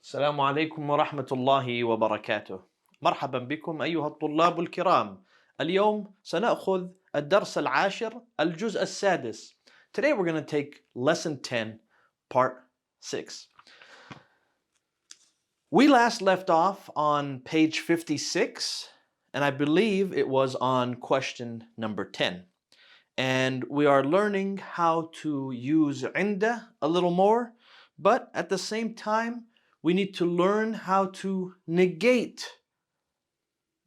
السلام عليكم ورحمة الله وبركاته. مرحبا بكم أيها الطلاب الكرام. اليوم سنأخذ الدرس العاشر الجزء السادس. Today we're going to take lesson 10 part 6. We last left off on page 56 and I believe it was on question number 10. And we are learning how to use عند a little more, but at the same time we need to learn how to negate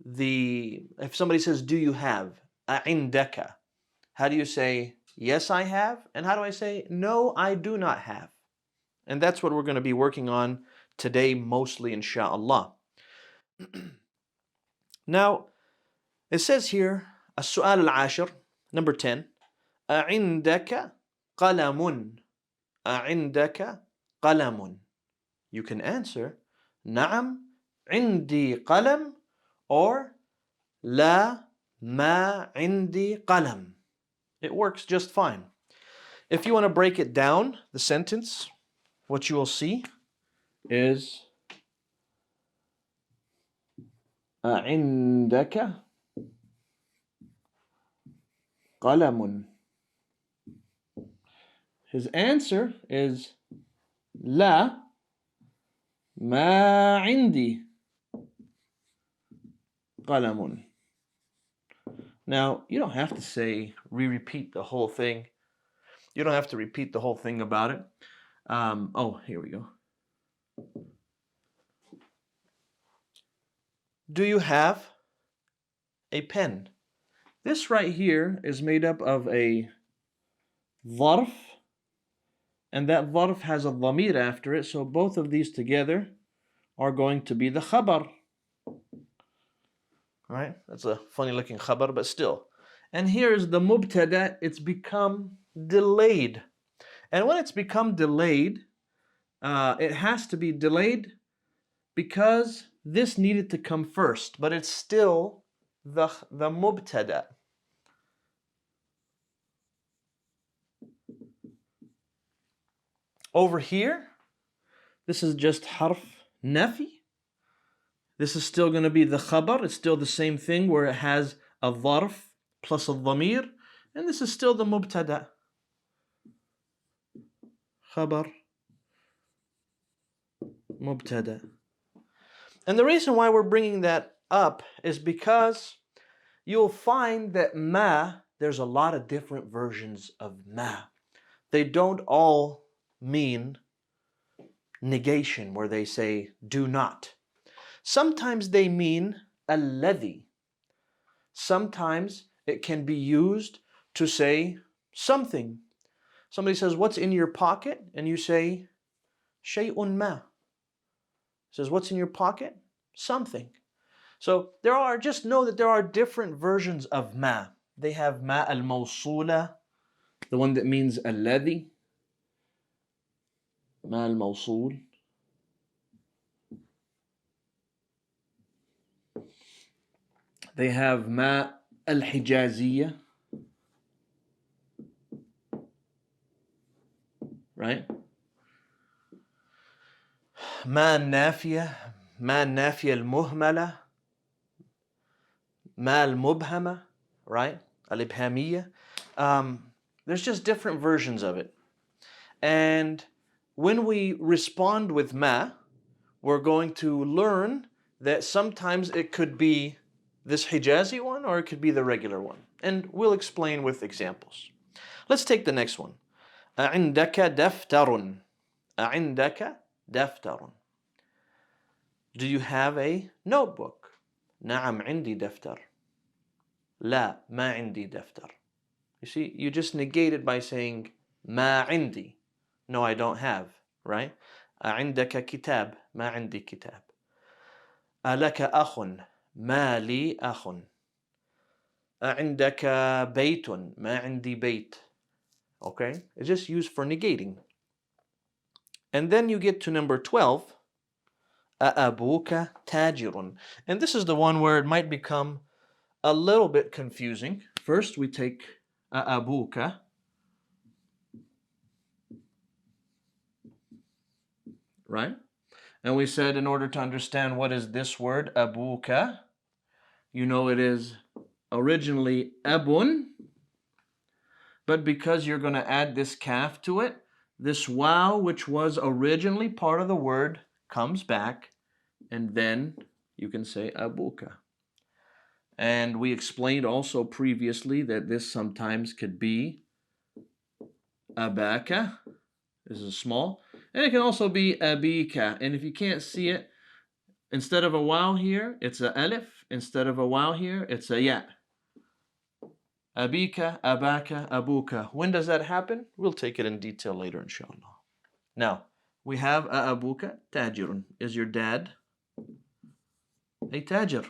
if somebody says, do you have? عندك. How do you say, yes, I have? And how do I say, no, I do not have? And that's what we're going to be working on today, mostly, Sha Allah. Now, it says here, السؤال العاشر, number 10, أعندك قلم? أعندك قلم? You can answer, نعم عندي قلم, or لا ما عندي قلم. It works just fine. If you want to break it down, the sentence, what you will see is أعندك قلم. His answer is لا ما عندي قلم. Now, you don't have to say, repeat the whole thing. You don't have to repeat the whole thing about it. Oh, here we go. Do you have a pen? This right here is made up of a ظرف, and that ظرف has a ضمير after it, so both of these together are going to be the khabar. Right? That's a funny looking khabar, but still. And here is the mubtada. It's become delayed. And when it's become delayed, it has to be delayed because this needed to come first, but it's still the mubtada. Over here, this is just harf nafi. This is still going to be the khabar. It's still the same thing where it has a dharf plus a dhamir. And this is still the mubtada. Khabar, mubtada. And the reason why we're bringing that up is because you'll find that ma, there's a lot of different versions of ma. They don't all mean negation, where they say do not. Sometimes they mean alladhi. Sometimes it can be used to say something. Somebody says, what's in your pocket? And you say, shay'un ma. Says, what's in your pocket? Something. So just know that there are different versions of ma. They have ma al-mawsula, the one that means alladhi. Ma al-mawsul. They have ma al-hijaziyya, right? Ma al-nafiya, ma al-nafiya al-muhmala, ma al-mubhama, right? Al-ibhamiyya. There's just different versions of it. And when we respond with ma, we're going to learn that sometimes it could be this Hijazi one, or it could be the regular one. And we'll explain with examples. Let's take the next one. أعندك دفتر. أعندك دفتر. Do you have a notebook? نعم عندي دفتر. لا ما عندي دفتر. You see, you just negate it by saying ما عندي. No, I don't have, right? أعندك كتاب. ما عندي كتاب. ألك أخ. ما لي أخ. أعندك بيت. ما عندي بيت. Okay? It's just used for negating. And then you get to number 12. أأبوك تاجر. And this is the one where it might become a little bit confusing. First we take أأبوك. Right? And we said in order to understand what is this word, abuka, you know it is originally abun, but because you're going to add this kaf to it, this waw, which was originally part of the word, comes back, and then you can say abuka. And we explained also previously that this sometimes could be abaka. This is small. And it can also be abika. And if you can't see it, instead of a waw here, it's a alif. Instead of a waw here, it's a ya. Abika, abaka, abuka. When does that happen? We'll take it in detail later, inshallah. Now, we have abuka tajirun. Is your dad a tajir?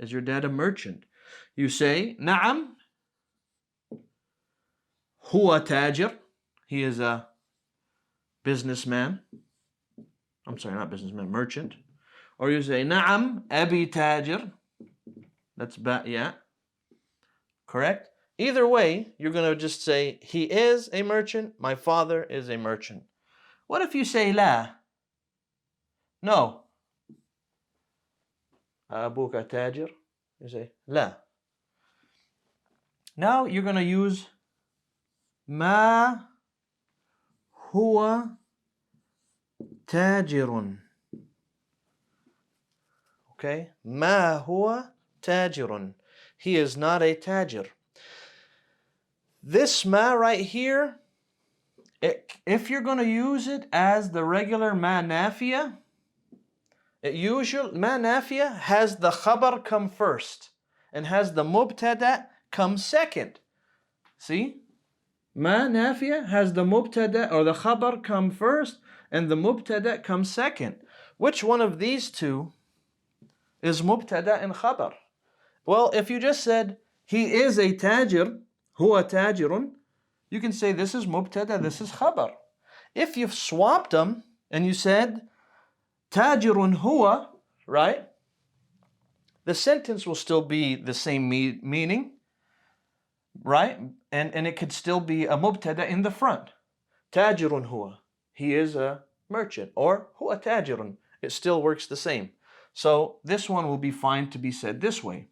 Is your dad a merchant? You say, na'am, huwa tajir. He is a businessman. I'm sorry, not businessman, merchant. Or you say, na'am, abi tajir. That's ya. Correct? Either way, you're going to just say, he is a merchant, my father is a merchant. What if you say la? No. Abuka tajir? You say la. Now you're going to use ma huwa tajirun. Okay? Ma huwa tajirun. He is not a tajir. This ma right here, if you're going to use it as the regular ma nafiya, ma nafiya has the khabar come first and has the mubtada come second. See? Ma nafiya has the mubtada or the khabar come first and the mubtada comes second. Which one of these two is mubtada and khabar? Well, if you just said, he is a tajir, huwa tajirun, you can say this is mubtada, this is khabar. If you've swapped them and you said, tajirun huwa, right? The sentence will still be the same meaning, right? And it could still be a mubtada in the front. Tajirun huwa, he is a merchant. Or huwa tajirun, it still works the same. So this one will be fine to be said this way.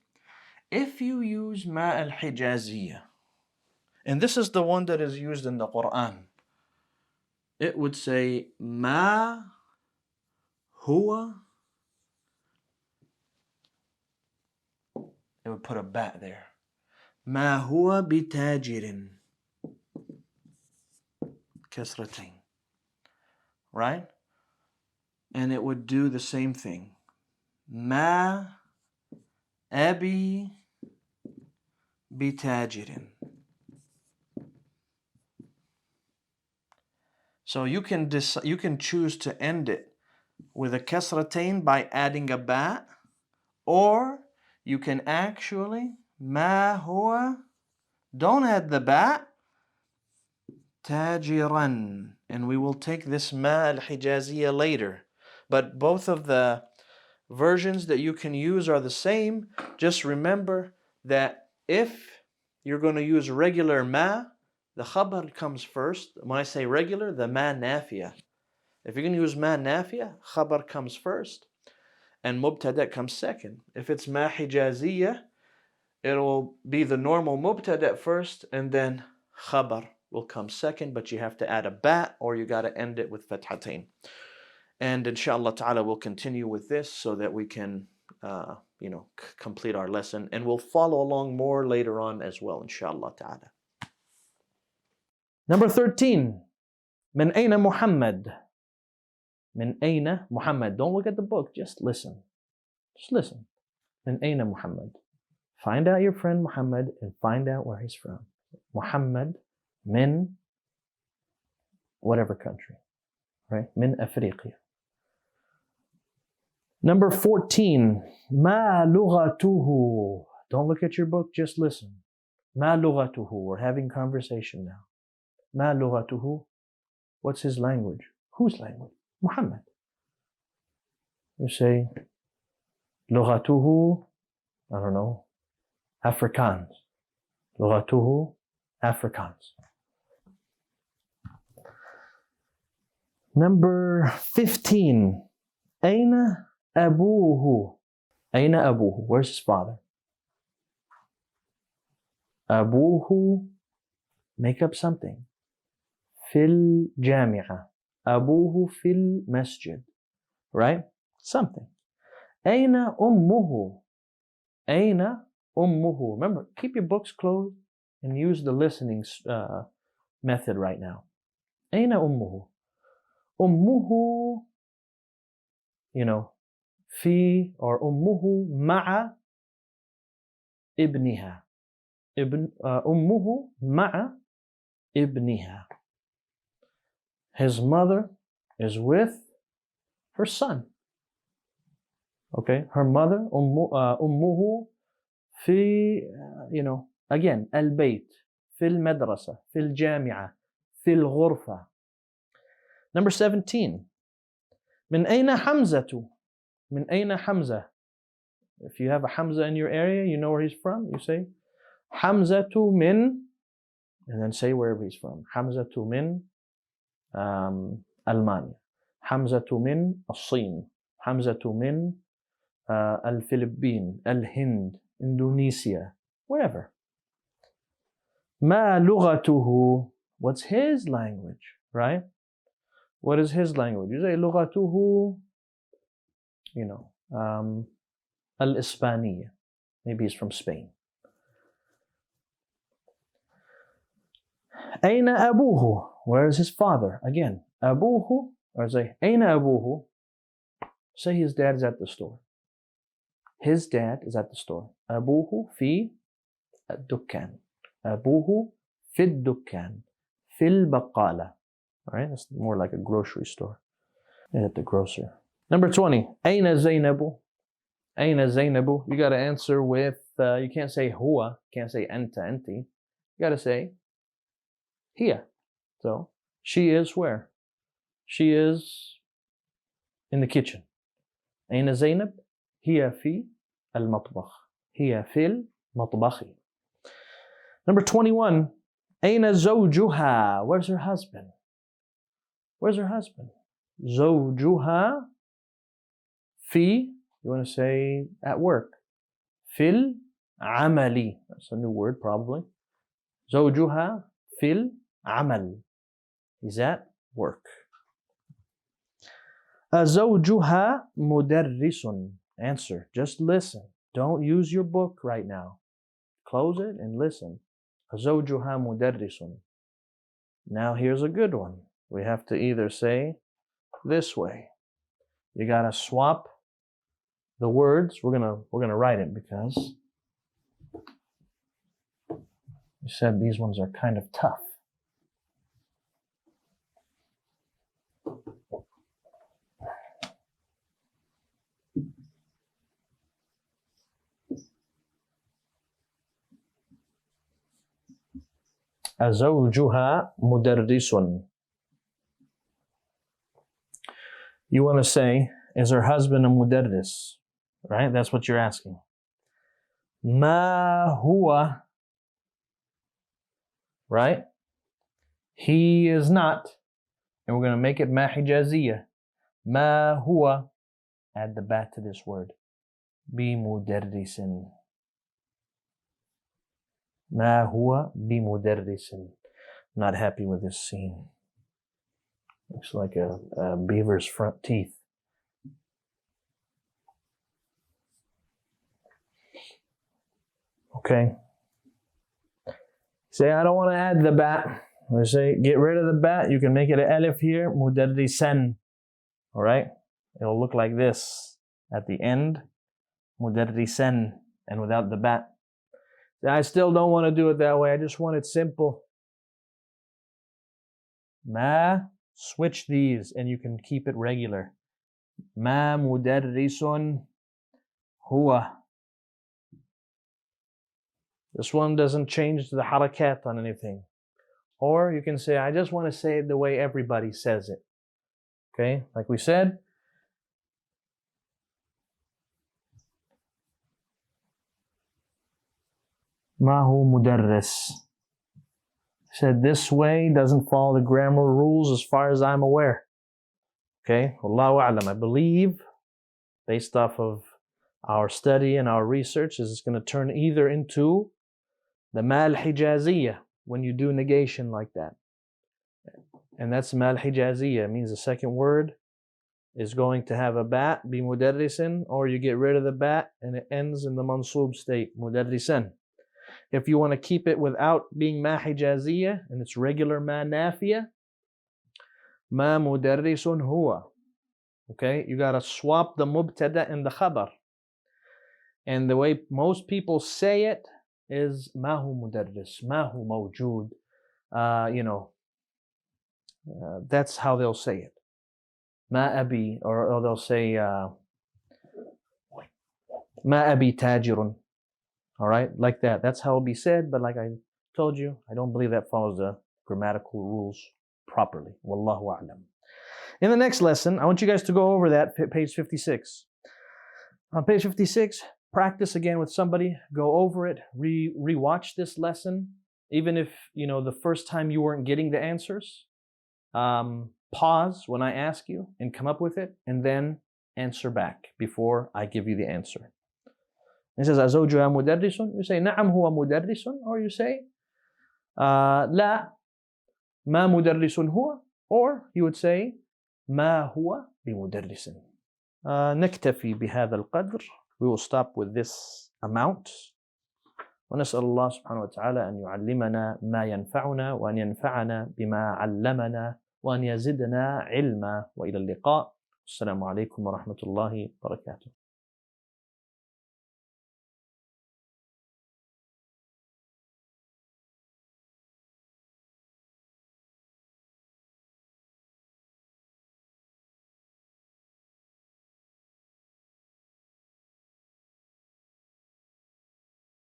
If you use ma al-hijaziyya, and this is the one that is used in the Quran, it would say ma huwa. It would put a bat there. Ma huwa bitajirin. Kasratain. Right? And it would do the same thing. Ma abi bitajirin. So you can choose to end it with a kasratain by adding a ba, or you can actually ma huwa, don't add the ba, tajiran, and we will take this ma al-hijaziyya later. But both of the versions that you can use are the same. Just remember that if you're going to use regular ma, the khabar comes first. When I say regular, the ma nafiya. If you're going to use ma nafiya, khabar comes first and mubtada comes second. If it's ma hijaziyya, it will be the normal mubtada first and then khabar will come second, but you have to add a ba or you got to end it with fathatain. And inshallah ta'ala we'll continue with this so that we can complete our lesson, and we'll follow along more later on as well, inshallah ta'ala. Number 13. Min ayna Muhammad. Min ayna Muhammad. Don't look at the book, just listen. Just listen. Min ayna Muhammad. Find out your friend Muhammad and find out where he's from. Muhammad, min whatever country, right? Min Afriqiya. Number 14. Ma lughatuhu. Don't look at your book, just listen. Ma lughatuhu. We're having conversation now. Ma lughatuhu. What's his language? Whose language? Muhammad. You say, lughatuhu, I don't know, Afrikaans. Lughatuhu, Afrikaans. Number 15. أين أبوه? أين أبوه? Where's his father? أبوه, make up something. في الجامعة. أبوه في المسجد. Right? Something. أين أمه? أين أمه? Remember, keep your books closed and use the listening method right now. أين أمه? أمه, you know, في or أمه مع ابنها. أمه مع ابنها. His mother is with her son. Okay, her mother أمه في you know, again, البيت, في المدرسة, في الجامعة, في الغرفة. Number 17. من أين حمزة? من أين حمزة? If you have a Hamza in your area, you know where he's from, you say حمزة من, and then say wherever he's from. حمزة من ألمانيا. حمزة من الصين. حمزة من الفلبين, الهند, Indonesia, wherever. ما لغته? What's his language, right? What is his language? You say لغته, you know, الإسبانية. Maybe he's from Spain. أين أبوه? Where is his father? Again, أبوه, or say أين أبوه? Say his dad is at the store. His dad is at the store. أبوه في الدكان. أبوه في الدكان. في البقالة. Alright, that's more like a grocery store. At the grocer. Number 20. أين زينب? أين زينب? You got to answer with, you can't say هو, can't say أنت, أنتِ. You got to say here. So, she is where? She is in the kitchen. أين زينب? هي في المطبخ. هي في المطبخ. Number 21. أين زوجها? Where's her husband? Where's her husband? زوجها في, you want to say at work. في العمل. That's a new word probably. زوجها في العمل. He's at work. زوجها مدرس. Answer. Just listen. Don't use your book right now. Close it and listen. زوجها مدرس. Now here's a good one. We have to either say this way. You gotta swap the words. We're gonna write it because you said these ones are kind of tough. زوجها مدرس. You want to say, is her husband a mudarris? Right? That's what you're asking. ما هو, right? He is not. And we're going to make it ما حجازية. ما هو, add the bat to this word. بمدرس. ما هو بمدرس. Not happy with this scene. Looks like a beaver's front teeth. Okay. Say, I don't want to add the bat. I say, get rid of the bat. You can make it an alif here. Mudarrisan. All right? It'll look like this at the end. Mudarrisan. And without the bat. I still don't want to do it that way. I just want it simple. Ma, switch these and you can keep it regular. Ma mudarrisun huwa. This one doesn't change the harakat on anything. Or you can say, I just want to say it the way everybody says it. Okay, like we said. Ma hu mudarris. Said this way doesn't follow the grammar rules as far as I'm aware. Okay, Wallahu a'lam. I believe based off of our study and our research, is it's going to turn either into the ma al-hijaziyya, when you do negation like that. And that's ma al-hijaziyya, means the second word is going to have a ba, be mudarrisin, or you get rid of the ba and it ends in the mansoob state, mudarrisan. If you want to keep it without being ma hijaziyya and it's regular ma nafiya, ma mudarrisun huwa. Okay, you got to swap the mubtada and the khabar. And the way most people say it is ma hu mudarris, ma hu mawjood. That's how they'll say it. Ma abi, or they'll say ma abi tajirun. All right, like that. That's how it'll be said, but like I told you, I don't believe that follows the grammatical rules properly. Wallahu a'lam. In the next lesson, I want you guys to go over that, page 56. On page 56, practice again with somebody, go over it, re-watch this lesson. Even if, the first time you weren't getting the answers, pause when I ask you and come up with it, and then answer back before I give you the answer. It says, أزوجها مدرس. You say, نعم هو مدرس. Or you say, لا ما مدرس هو. Or you would say, ما هو بمدرس. نكتفي بهذا القدر. We will stop with this amount. ونسأل الله سبحانه وتعالى أن يعلمنا ما ينفعنا وأن ينفعنا بما علمنا وأن يزدنا علما وإلى اللقاء. السلام عليكم ورحمة الله وبركاته.